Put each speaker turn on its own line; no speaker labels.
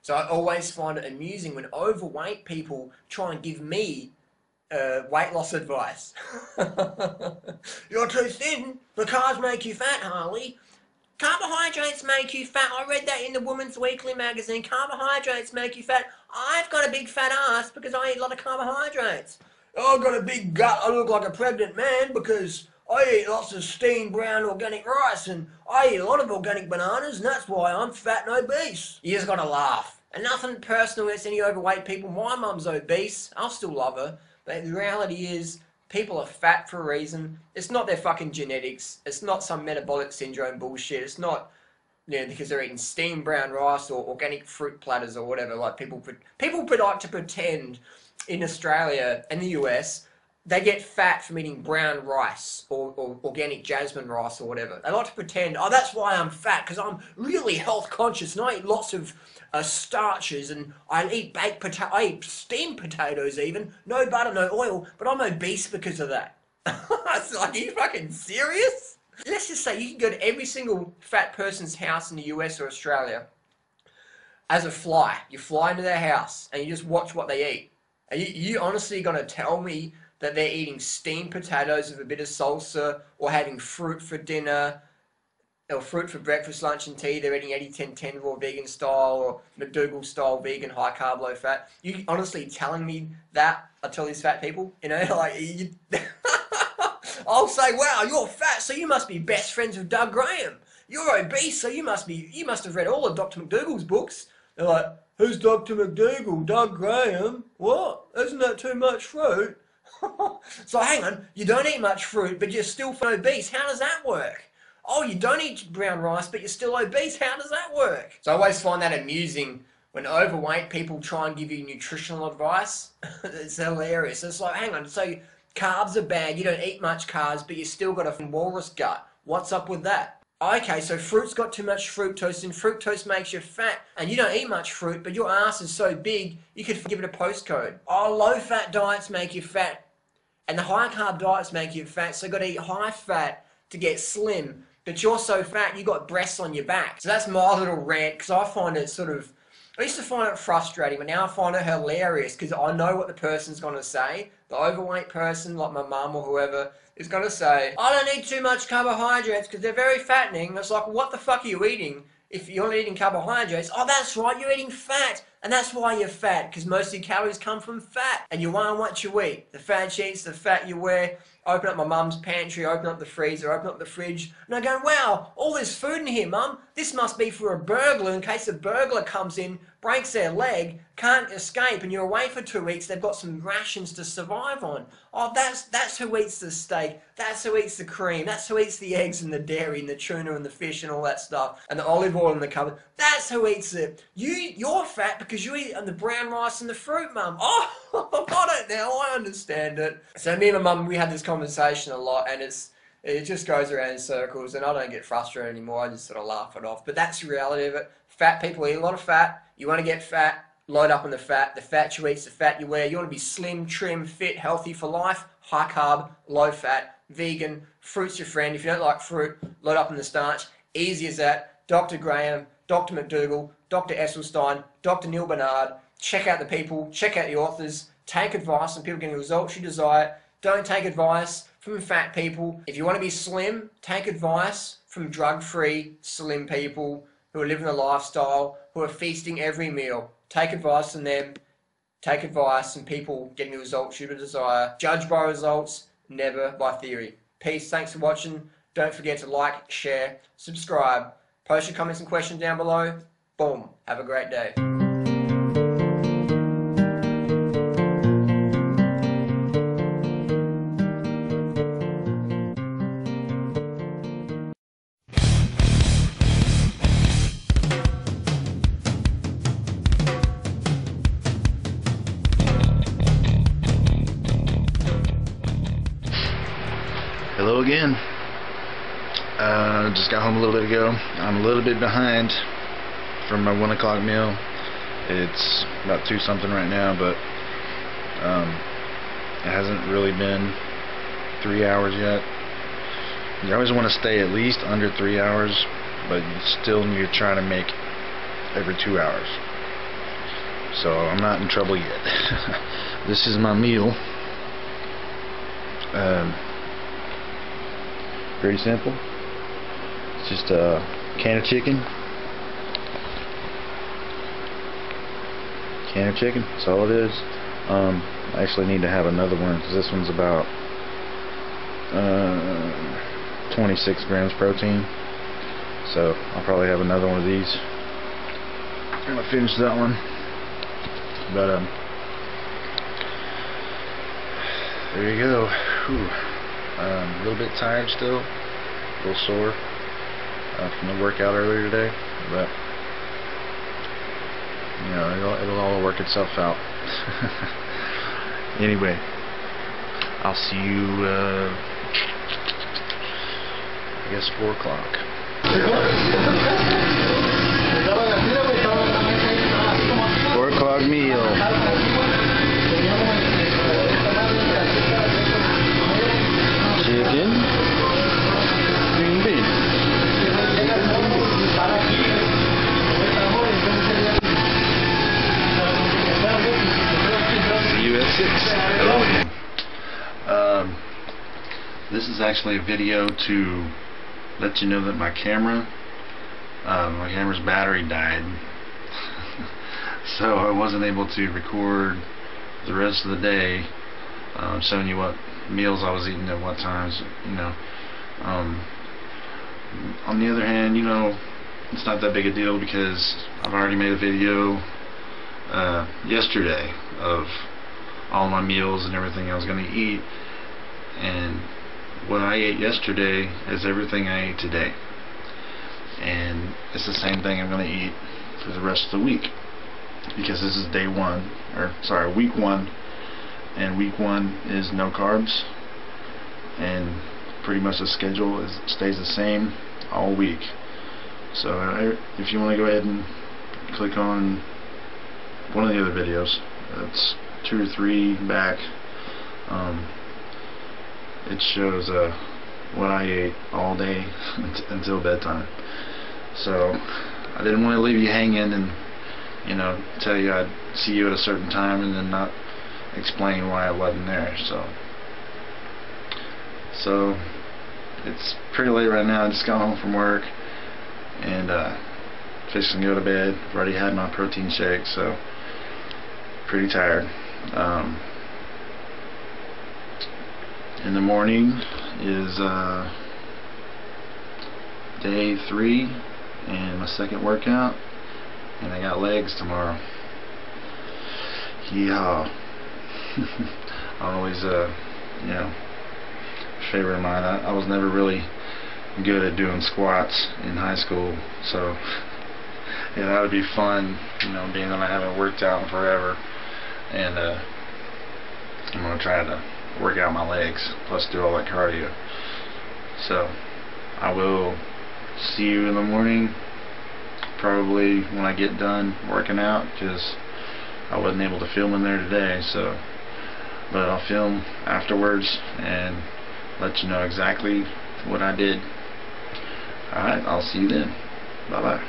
So I always find it amusing when overweight people try and give me weight loss advice. You're too thin. The carbs make you fat, Harley. Carbohydrates make you fat. I read that in the Woman's Weekly magazine. Carbohydrates make you fat. I've got a big fat ass because I eat a lot of carbohydrates. I've got a big gut. I look like a pregnant man because I eat lots of steamed brown organic rice and I eat a lot of organic bananas and that's why I'm fat and obese. You just gotta laugh. And nothing personal against any overweight people. My mum's obese. I'll still love her. But the reality is, people are fat for a reason. It's not their fucking genetics. It's not some metabolic syndrome bullshit. It's not, because they're eating steamed brown rice or organic fruit platters or whatever. Like people like to pretend in Australia and the US, they get fat from eating brown rice or organic jasmine rice or whatever. They like to pretend, oh, that's why I'm fat, because I'm really health conscious and I eat lots of starches and I eat I eat steamed potatoes even, no butter, no oil, but I'm obese because of that. It's like, are you fucking serious? Let's just say you can go to every single fat person's house in the US or Australia as a fly. You fly into their house and you just watch what they eat. Are you honestly going to tell me that they're eating steamed potatoes with a bit of salsa or having fruit for dinner or fruit for breakfast, lunch and tea? They're eating 80-10-10 raw vegan style or McDougall style vegan, high carb, low fat. You honestly telling me that? I tell these fat people, I'll say, wow, you're fat, so you must be best friends with Doug Graham. You're obese, so you must have read all of Dr. McDougall's books. They're like, who's Dr. McDougall? Doug Graham? What? Isn't that too much fruit? So hang on, you don't eat much fruit, but you're still obese. How does that work? Oh, you don't eat brown rice, but you're still obese. How does that work? So I always find that amusing when overweight people try and give you nutritional advice. It's hilarious. It's like, hang on, so carbs are bad, you don't eat much carbs, but you still got a walrus gut. What's up with that? Okay, so fruit's got too much fructose in. Fructose makes you fat, and you don't eat much fruit, but your ass is so big, you could give it a postcode. Oh, low-fat diets make you fat, and the high-carb diets make you fat, so you've got to eat high-fat to get slim. But you're so fat, you got breasts on your back. So that's my little rant, because I find it I used to find it frustrating, but now I find it hilarious, because I know what the person's going to say. The overweight person, like my mum or whoever, is going to say, I don't eat too much carbohydrates because they're very fattening. It's like, what the fuck are you eating if you're not eating carbohydrates? Oh, that's right, you're eating fat. And that's why you're fat, because most of your calories come from fat. And you want what you eat. The fat sheets, the fat you wear. Open up my mum's pantry, open up the freezer, open up the fridge. And I go, wow, all this food in here, mum. This must be for a burglar in case a burglar comes in, breaks their leg, can't escape, and you're away for 2 weeks. They've got some rations to survive on. Oh, that's who eats the steak. That's who eats the cream. That's who eats the eggs and the dairy and the tuna and the fish and all that stuff. And the olive oil in the cupboard. That's who eats it. You're fat because you eat the brown rice and the fruit, mum. Oh, I got it now. I understand it. So me and my mum, we had this conversation a lot, and it just goes around in circles, and I don't get frustrated anymore. I just sort of laugh it off. But that's the reality of it. Fat people eat a lot of fat. You want to get fat, load up on the fat. The fat you eat is the fat you wear. You want to be slim, trim, fit, healthy for life. High carb, low fat, vegan, fruit's your friend. If you don't like fruit, load up on the starch. Easy as that. Dr. Graham, Dr. McDougall, Dr. Esselstyn, Dr. Neil Bernard. Check out the people, check out the authors. Take advice from people getting the results you desire. Don't take advice from fat people. If you want to be slim, take advice from drug-free, slim people who are living a lifestyle, who are feasting every meal. Take advice from them. Take advice from people getting the results you desire. Judge by results, never by theory. Peace. Thanks for watching. Don't forget to like, share, subscribe. Post your comments and questions down below. Boom. Have a great day.
Hello again. Just got home a little bit ago. I'm a little bit behind from my 1 o'clock meal. It's about 2 something right now, but it hasn't really been 3 hours yet. You always want to stay at least under 3 hours, but still you're trying to make every 2 hours. so I'm not in trouble yet. This is my meal. Pretty simple. It's just a can of chicken. That's all it is. I actually need to have another one because this one's about 26 grams protein. So I'll probably have another one of these. I'm gonna finish that one. But there you go. Whew. A little bit tired still, a little sore from the workout earlier today, but you know, it'll all work itself out. Anyway, I'll see you I guess 4 o'clock. 4 o'clock meal. Chicken, green beans. See you at 6. Hello again. This is actually a video to let you know that my camera's battery died. So I wasn't able to record the rest of the day, showing you what meals I was eating at what times, you know. On the other hand, you know, it's not that big a deal because I've already made a video yesterday of all my meals and everything I was going to eat, and what I ate yesterday is everything I ate today, and it's the same thing I'm going to eat for the rest of the week, because this is week 1, and week 1 is no carbs, and pretty much the schedule stays the same all week. So if you want to go ahead and click on one of the other videos, it's 2 or 3 back, it shows what I ate all day until bedtime. So I didn't want to leave you hanging and, you know, tell you I'd see you at a certain time and then not explain why I wasn't there. So it's pretty late right now. I just got home from work and fixing to go to bed. I've already had my protein shake, so pretty tired. In the morning is day 3 and my second workout, and I got legs tomorrow. Yeah. Always you know, favorite of mine. I was never really good at doing squats in high school, so yeah, that would be fun, you know, being that I haven't worked out in forever, and I'm gonna try to work out my legs plus do all that cardio. So I will see you in the morning, probably when I get done working out, because I wasn't able to film in there today. So, but I'll film afterwards and let you know exactly what I did. Alright, I'll see you then. Bye bye.